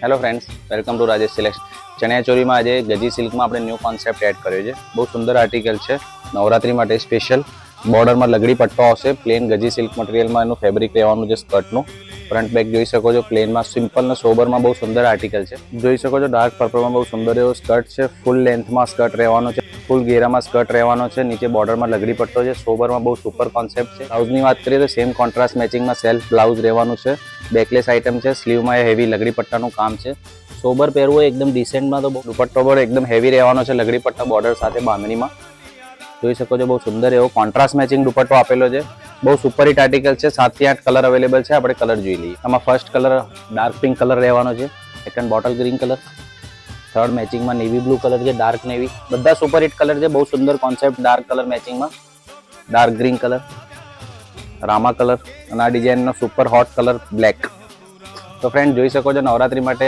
Hello friends, welcome to Rajesh Selection. ચણિયાચોળીમાં આજે ગજી સિલ્કમાં આપણે ન્યૂ કોન્સેપ્ટ એડ કર્યો છે. બહુ સુંદર આર્ટિકલ છે, નવરાત્રી માટે સ્પેશિયલ. બોર્ડરમાં લગડી પટ્ટો આવશે, પ્લેન ગજી સિલ્ક મટીરિયલમાં એનું ફેબ્રિક રહેવાનું છે. સ્કર્ટનું ફ્રન્ટ બેક જોઈ શકો છો, પ્લેનમાં સિમ્પલ ને સોબરમાં બહુ સુંદર આર્ટિકલ છે. જોઈ શકો છો ડાર્ક પર્પલમાં બહુ સુંદર એવો સ્કર્ટ છે. ફૂલ લેન્થમાં સ્કર્ટ રહેવાનો છે, ફૂલ ઘેરામાં સ્કર્ટ રહેવાનો છે. નીચે બોર્ડરમાં લગડી પટ્ટો છે, સોબરમાં બહુ સુપર કોન્સેપ્ટ છે. બ્લાઉઝની વાત કરીએ તો સેમ કોન્ટ્રાસ્ટ મેચિંગમાં સેલ્ફ બ્લાઉઝ રહેવાનું છે. બેકલેસ આઇટમ છે, સ્લીવમાં એ હેવી લગડી પટ્ટાનું કામ છે. સોબર પહેરવું હોય એકદમ ડિસેન્ટમાં તો દુપટ્ટો પર એકદમ હેવી રહેવાનો છે, લગડી પટ્ટા બોર્ડર સાથે બાંધણીમાં જોઈ શકો છો. બહુ સુંદર એવો કોન્ટ્રાસ્ટ મેચિંગ દુપટ્ટો આપેલો છે. બહુ સુપર હિટ આર્ટિકલ છે. 7 થી 8 કલર અવેલેબલ છે. આપણે કલર જોઈ લઈએ. આમાં first colour dark pink colour રહેવાનો છે, second bottle green colour, third મેચિંગમાં નેવી બ્લુ કલર છે, ડાર્ક નેવી. બધા સુપર હિટ કલર છે. બહુ સુંદર કોન્સેપ્ટ. ડાર્ક કલર મેચિંગમાં ડાર્ક ગ્રીન કલર, રામા કલર અને આ ડિઝાઇનનો સુપર હોટ કલર બ્લેક. તો ફ્રેન્ડ જોઈ શકો છો નવરાત્રી માટે